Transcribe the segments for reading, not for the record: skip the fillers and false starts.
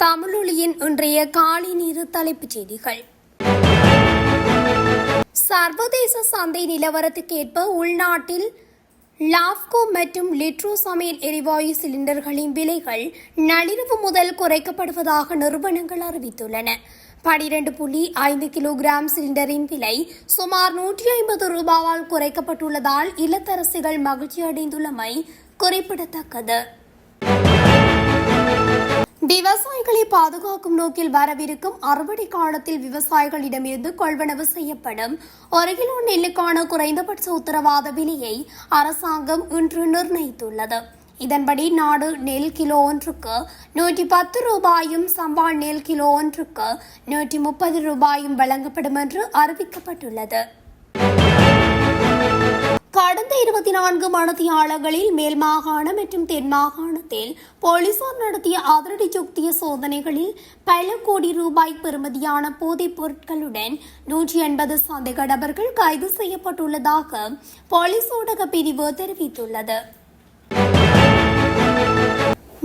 தமிழொலியின் இன்றைய காலை நேர தலைப்புச் செய்திகள். சர்வதேச சந்தை நிலவரத்துக்கேற்ப உள்நாட்டில் லாப்கோ மற்றும் லிட்ரோ சமையல் எரிவாயு சிலிண்டர்களின் விலைகள் நள்ளிரவு முதல் குறைக்கப்படுவதாக நிறுவனங்கள் அறிவித்துள்ளன. 12.5 கிலோகிராம் சிலிண்டரின் விலை சுமார் 150 ரூபாவால் குறைக்கப்பட்டுள்ளதால் இல்லத்தரசிகள் மகிழ்ச்சி அடைந்துள்ளமை குறிப்பிடத்தக்கது. விவசாயிகளை பாதுகாக்கும் நோக்கில் வரவிருக்கும் அறுவடை காலத்தில் விவசாயிகளிடமிருந்து கொள்வனவு செய்யப்படும் 1 கிலோ நெல்லுக்கான குறைந்தபட்ச உத்தரவாத விலையை அரசாங்கம் இன்று நிர்ணயித்துள்ளது. இதன்படி நாடு நெல் கிலோ ஒன்றுக்கு 110 ரூபாயும், சம்பா நெல் கிலோ ஒன்றுக்கு 130 ரூபாயும் வழங்கப்படும் என்று அறிவிக்கப்பட்டுள்ளது. கடந்த 24 மணித்தியாலங்களில் மேல் மாகாணம் மற்றும் தென் மாகாணத்தில் போலீசார் நடத்திய அதிரடி யுக்திய சோதனைகளில் பல கோடி ரூபாய் பெறுமதியான போதைப் பொருட்களுடன் 180 சந்தேக நபர்கள் கைது செய்யப்பட்டுள்ளதாக போலீஸ் ஊடக பிரிவு தெரிவித்துள்ளது.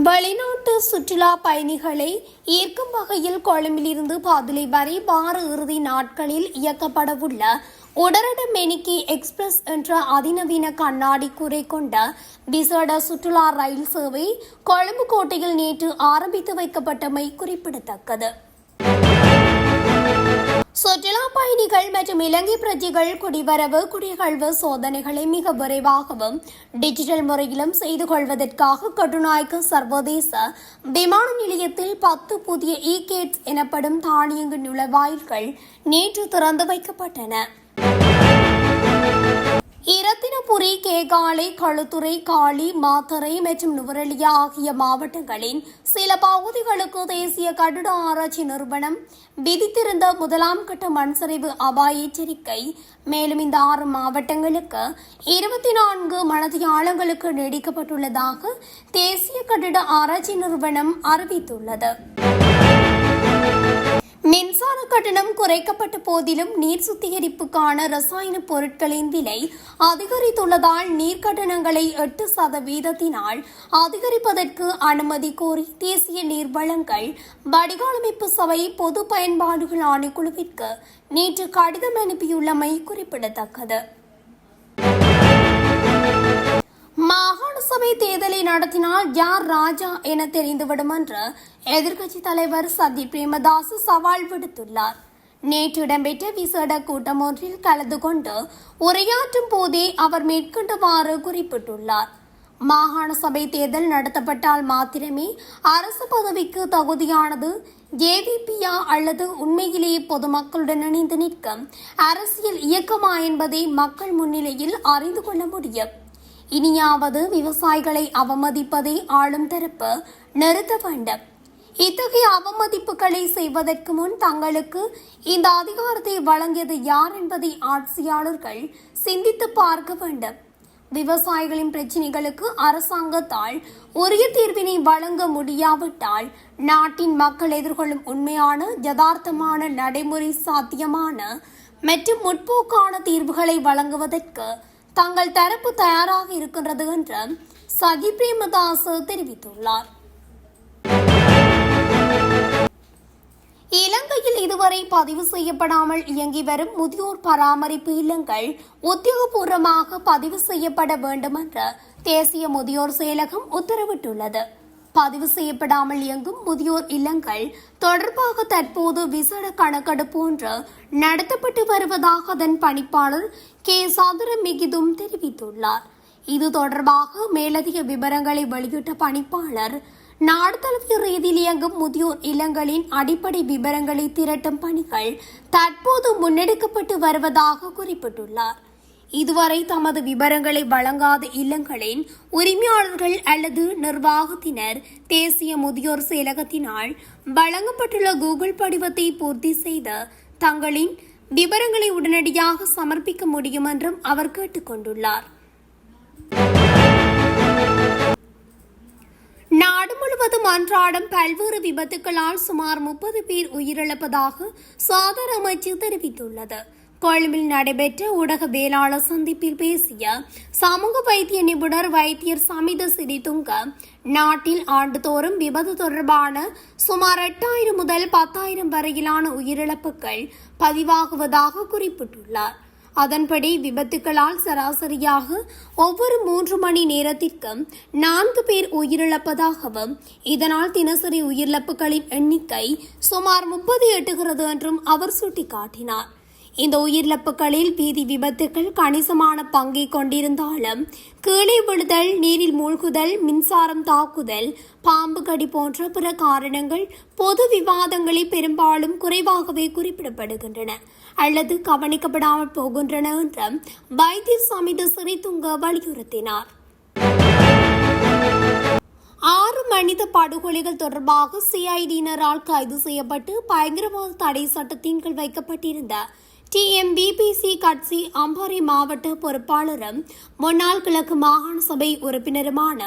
வெளிநாட்டு சுற்றுலா பயணிகளை ஈர்க்கும் வகையில் கொழும்பிலிருந்து பாதுளை வரை வார இறுதி நாட்களில் இயக்கப்படவுள்ள உடரட மெனிக்கி எக்ஸ்பிரஸ் என்ற அதிநவீன கண்ணாடி கூரை கொண்ட விசேட சுற்றுலா ரயில் சேவை கொழும்பு கோட்டையில் நேற்று ஆரம்பித்து வைக்கப்பட்டமை குறிப்பிடத்தக்கது. சுற்றுலா பயணிகள் மற்றும் இலங்கை பிரஜைகள் குடிவரவு குடியகழ்வு சோதனைகளை மிக விரைவாகவும் டிஜிட்டல் முறையிலும் செய்து கொள்வதற்காக கட்டுநாயக்க சர்வதேச விமான நிலையத்தில் 10 புதிய கேட்ஸ் எனப்படும் தானியங்கு நுழைவாயில்கள் நேற்று திறந்து வைக்கப்பட்டன. இரத்தினபுரி, கேகாலை, களுத்துறை, காலி, மாத்தறை மற்றும் நுவரெலியா ஆகிய மாவட்டங்களின் சில பகுதிகளுக்கு தேசிய கட்டிட ஆராய்ச்சி நிறுவனம் விதித்திருந்த 1ஆம் கட்ட மண்சரிவு அபாய எச்சரிக்கை மேலும் இந்த 6 மாவட்டங்களுக்கு 24 மணித்தியாலங்களுக்கு நீடிக்கப்பட்டுள்ளதாக தேசிய கட்டிட ஆராய்ச்சி நிறுவனம் அறிவித்துள்ளது. மின்சார கட்டணம் குறைக்கப்பட்ட போதிலும் நீர் சுத்திகரிப்புக்கான ரசாயன பொருட்களின் விலை அதிகரித்துள்ளதால் நீர் கட்டணங்களை 8% அதிகரிப்பதற்கு அனுமதி கோரி தேசிய நீர்வளங்கள் வடிகாலமைப்பு சபை பொது பயன்பாடுகள் ஆணைக்குழுவிற்கு நேற்று கடிதம் அனுப்பியுள்ளமை குறிப்பிடத்தக்கது. மாகாண சபை தேர்தலை நடத்தினால் யார் ராஜா என தெரிந்துவிடும் என்று எதிர்க்கட்சித் தலைவர் சஜித் பிரேமதாஸ் சவால் விடுத்துள்ளார். நேற்று இடம்பெற்ற விசேட கூட்டம் ஒன்றில் கலந்து கொண்டு உரையாற்றும் போதே அவர் மேற்கொண்டவாறு குறிப்பிட்டுள்ளார். மாகாண சபை தேர்தல் நடத்தப்பட்டால் மாத்திரமே அரசு பதவிக்கு தகுதியானது ஜேவிபியா அல்லது உண்மையிலேயே பொதுமக்களுடன் இணைந்து நிற்கும் அரசியல் இயக்கமா என்பதை மக்கள் முன்னிலையில் அறிந்து கொள்ள முடியும். இனியாவது விவசாயிகளை அவமதிப்பதை ஆளும் தரப்பு நிறுத்த வேண்டும். இத்தகைய அவமதிப்புகளை செய்வதற்கு முன் தங்களுக்கு இந்த அதிகாரத்தை வழங்கியது யார் என்பதை ஆட்சியாளர்கள் சிந்தித்து பார்க்க வேண்டும். விவசாயிகளின் பிரச்சினைகளுக்கு அரசாங்கத்தால் உரிய தீர்வினை வழங்க முடியாவிட்டால் நாட்டின் மக்கள் எதிர்கொள்ளும் உண்மையான யதார்த்தமான நடைமுறை சாத்தியமான மற்றும் முற்போக்கான தீர்வுகளை வழங்குவதற்கு தங்கள் தரப்பு தயாராக இருக்கின்றது என்று சஜித் பிரேமதாஸ் தெரிவித்துள்ளார். இலங்கையில் இதுவரை பதிவு செய்யப்படாமல் இயங்கி வரும் முதியோர் பராமரிப்பு இல்லங்கள் உத்தியோகபூர்வமாக பதிவு செய்யப்பட வேண்டும் என்று தேசிய முதியோர் செயலகம் உத்தரவிட்டுள்ளது. பதிவு செய்யப்படாமல் இயங்கும் முதியோர் இல்லங்கள் தொடர்பாக தற்போது விசேட கணக்கெடுப்பு ஒன்று நடத்தப்பட்டு வருவதாக அதன் பணிப்பாளர் கே சாதுர மிகிதும் தெரிவித்துள்ளார். இது தொடர்பாக மேலதிக விவரங்களை வெளியிட்ட பணிப்பாளர் நாடு தழுவிய ரீதியில் இயங்கும் முதியோர் இல்லங்களின் அடிப்படை விவரங்களை திரட்டும் பணிகள் தற்போது முன்னெடுக்கப்பட்டு வருவதாக குறிப்பிட்டுள்ளார். இதுவரை தமது விவரங்களை வழங்காத இல்லங்களின் உரிமையாளர்கள் அல்லது நிர்வாகத்தினர் தேசிய முதியோர் செயலகத்தினால் வழங்கப்பட்டுள்ள கூகுள் படிவத்தை பூர்த்தி செய்து தங்களின் விவரங்களை உடனடியாக சமர்ப்பிக்க முடியும் என்றும் அவர் கேட்டுக் கொண்டுள்ளார். நாடு முழுவதும் அன்றாடம் பல்வேறு விபத்துகளால் சுமார் 30 பேர் உயிரிழப்பதாக சுகாதார அமைச்சு தெரிவித்துள்ளது. கொழும்பில் நடைபெற்ற ஊடகவியலாளர் சந்திப்பில் பேசிய சமூக வைத்திய நிபுணர் வைத்தியர் சமித சிறிதுங்க, நாட்டில் ஆண்டுதோறும் விபத்து தொடர்பான சுமார் 8000 முதல் 10,000 வரையிலான உயிரிழப்புகள் பதிவாகுவதாக குறிப்பிட்டுள்ளார். அதன்படி விபத்துகளால் சராசரியாக ஒவ்வொரு 3 மணி நேரத்திற்கும் 4 பேர் உயிரிழப்பதாகவும், இதனால் தினசரி உயிரிழப்புகளின் எண்ணிக்கை சுமார் 30 எட்டுகிறது என்றும் அவர் சுட்டிக்காட்டினார். இந்த உயிரிழப்புகளில் வீதி விபத்துகள் கணிசமான பங்கை கொண்டிருந்தாலும் கீழே விழுதல், நீரில் மூழ்குதல், மின்சாரம் தாக்குதல், பாம்பு கடி போன்ற பிற காரணங்கள் பொது விவாதங்களில் பெரும்பாலும் குறைவாகவே குறிப்பிடப்படுகின்றன அல்லது கவனிக்கப்படாமல் போகின்றன என்றும் வைத்தியர் சமித சிறிதுங்க வலியுறுத்தினார். 6 மனித படுகொலைகள் தொடர்பாக சிஐடியினரால் கைது செய்யப்பட்டு பயங்கரவாத தடை சட்டத்தின் கீழ் வைக்கப்பட்டிருந்த TMBPC கட்சி அம்பாறை மாவட்ட பொறுப்பாளரும் முன்னாள் கிழக்கு மாகாண சபை உறுப்பினருமான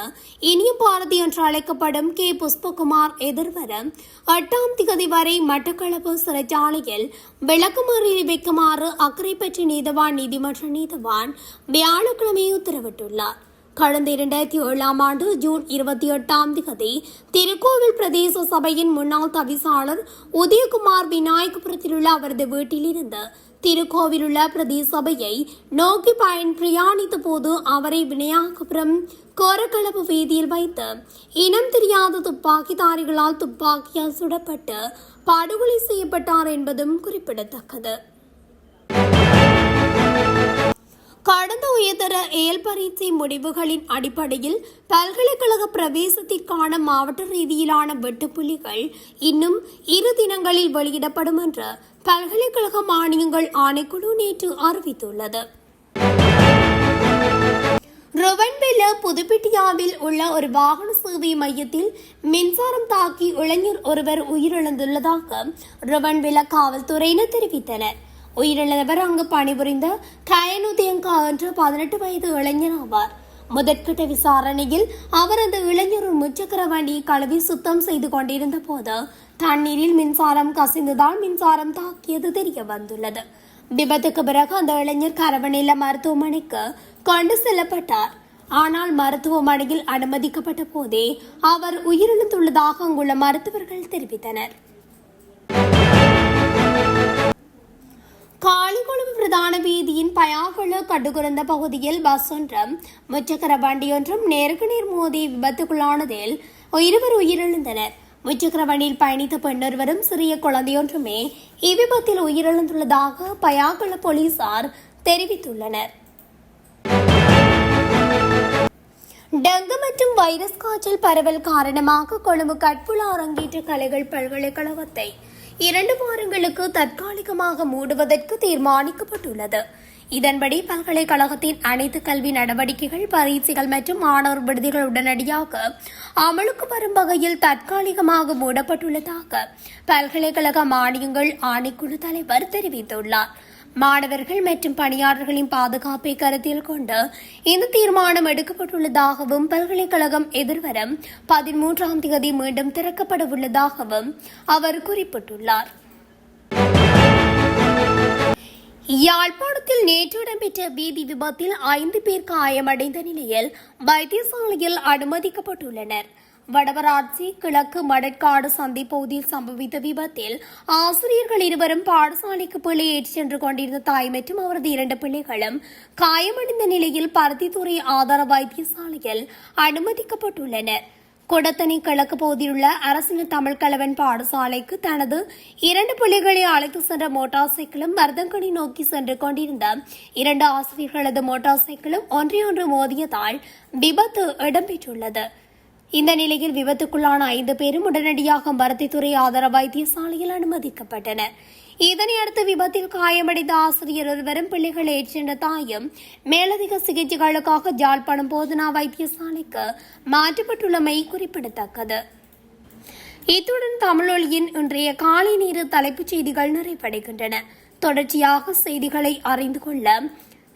இனிய பாரதி என்று அழைக்கப்படும் கே புஷ்பகுமார் எதிர்வரும் 8ஆம் தேதி வரை மட்டக்களப்பு சிறைச்சாலையில் விளக்கமறியலில் வைக்குமாறு அக்கரைப்பற்று நீதவான் நீதிமன்ற நீதவான் வியாழக்கிழமை உத்தரவிட்டுள்ளார். கடந்த 2007ஆம் ஆண்டு ஜூன் 28ஆம் தேதி திருக்கோவில் பிரதேச சபையின் முன்னாள் தவிசாளர் உதயகுமார் விநாயகபுரத்தில் உள்ள அவரது வீட்டிலிருந்து திருக்கோவில் உள்ள பிரதேச சபையை நோக்கி பிரயாணித்த போது அவரை விநாயகபுரம் கோரக்களப்பு வீதியில் வைத்து இனம் தெரியாத துப்பாக்கிதாரிகளால் துப்பாக்கியால் சுடப்பட்டு படுகொலை செய்யப்பட்டார் என்பதும் குறிப்பிடத்தக்கது. கடந்த உயர்தர ஏல் பரீட்சை முடிவுகளின் அடிப்படையில் பல்கலைக்கழக பிரவேசத்திற்கான மாவட்ட ரீதியிலான வெட்டுப்புள்ளிகள் இன்னும் 2 தினங்களில் வெளியிடப்படும் என்று பல்கலைக்கழக மானியங்கள் ஆணைக்குழு நேற்று அறிவித்துள்ளது. ருவன்வெல்ல புதுப்பிட்டியாவில் உள்ள ஒரு வாகன சேவை மையத்தில் மின்சாரம் தாக்கி இளைஞர் ஒருவர் உயிரிழந்துள்ளதாக ருவன்வெல்ல காவல்துறையினர் தெரிவித்தனர். உயிரிழந்தவர் அங்கு பணிபுரிந்த கயனுதயங்கா என்ற 18 வயது இளைஞர் ஆவார். முதற்கட்ட விசாரணையில் அவர் அந்த இளைஞர் ஒரு முச்சக்கர வண்டியை கழுவி சுத்தம் செய்து கொண்டிருந்த போது தண்ணீரில் மின்சாரம் கசிந்ததால் மின்சாரம் தாக்கியது தெரிய வந்துள்ளது. விபத்துக்கு பிறகு அந்த இளைஞர் கரவநில மருத்துவமனைக்கு கொண்டு செல்லப்பட்டார். ஆனால் மருத்துவமனையில் அனுமதிக்கப்பட்ட போதே அவர் உயிரிழந்துள்ளதாக அங்குள்ள மருத்துவர்கள் தெரிவித்தனர். காளிகுளம் பிரதான வீதியின் பயாகுள கடுகுறந்த பகுதியில் பஸ் ஒன்றும் முச்சக்கர வண்டியொன்றும் நேருக்கு நேர் மோதி விபத்துக்குள்ளானதில் 2 உயிரிழந்தனர். முச்சக்கர வண்டியில் பயணித்த பெண்ணொருவரும் சிறிய குழந்தையொன்றுமே இவ்விபத்தில் உயிரிழந்துள்ளதாக பயாகுள போலீசார் தெரிவித்துள்ளனர். டெங்கு மற்றும் வைரஸ் காய்ச்சல் பரவல் காரணமாக கொழும்பு கட்புலா அரங்கேற்ற கலைகள் பல்கலைக்கழகத்தை 2 வாரங்களுக்கு தற்காலிகமாக மூடுவதற்கு தீர்மானிக்கப்பட்டுள்ளது. இதன்படி பல்கலைக்கழகத்தின் அனைத்து கல்வி நடவடிக்கைகள், பரீட்சைகள் மற்றும் மாணவர் விடுதிகள் உடனடியாக அமலுக்கு வரும் வகையில் தற்காலிகமாக மூடப்பட்டுள்ளதாக பல்கலைக்கழக மானியங்கள் ஆணைக்குழு தலைவர் தெரிவித்துள்ளார். மாணவர்கள் மற்றும் பணியாளர்களின் பாதுகாப்பை கருத்தில் கொண்டு இந்த தீர்மானம் எடுக்கப்பட்டுள்ளதாகவும் பல்கலைக்கழகம் எதிர்வரும் 13ஆம் தேதி மீண்டும் திறக்கப்பட உள்ளதாகவும் அவர் குறிப்பிட்டுள்ளார். யாழ்ப்பாணத்தில் நேற்று இடம்பெற்ற வீதி விபத்தில் 5 பேர் காயமடைந்த நிலையில் வைத்தியசாலையில் அனுமதிக்கப்பட்டுள்ளனர். வடவராட்சி கிழக்கு மடற்காடு சந்தை பகுதியில் சம்பவித்த விபத்தில் ஆசிரியர்கள் 2 பாடசாலைக்கு பிள்ளை ஏற்றிச் சென்று கொண்டிருந்த தாய் மற்றும் அவரது 2 பிள்ளைகளும் காயமடைந்த நிலையில் பருத்தித்துறை ஆதார வைத்தியசாலையில் அனுமதிக்கப்பட்டுள்ளனர். கொடத்தனை கிழக்கு பகுதியில் உள்ள அரசின தமிழ் கலவன் பாடசாலைக்கு தனது 2 பிள்ளைகளை அழைத்து சென்ற மோட்டார் சைக்கிளும் மருதங்கனி நோக்கி சென்று கொண்டிருந்த 2 ஆசிரியர்களது மோட்டார் சைக்கிளும் ஒன்றையொன்று மோதியதால் விபத்து இடம்பெற்றுள்ளது. இந்த நிலையில் விபத்துக்குள்ளான 5 பேரும் உடனடியாக பருத்தித்துறை ஆதார வைத்தியசாலையில் அனுமதிக்கப்பட்டனர். இதனையடுத்து விபத்தில் காயமடைந்த ஆசிரியர் ஒருவரும் பிள்ளைகள் ஏற்றின்ற தாயும் மேலதிக சிகிச்சைகளுக்காக யாழ்ப்பாணம் போதனா வைத்தியசாலைக்கு மாற்றப்பட்டுள்ளமை குறிப்பிடத்தக்கது. இத்துடன் தமிழொலியின் இன்றைய காலை நேர தலைப்புச் செய்திகள் நிறைவடைகின்றன. தொடர்ச்சியாக செய்திகளை அறிந்து கொள்ள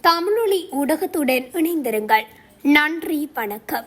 தமிழொலி ஊடகத்துடன் இணைந்திருங்கள். நன்றி, வணக்கம்.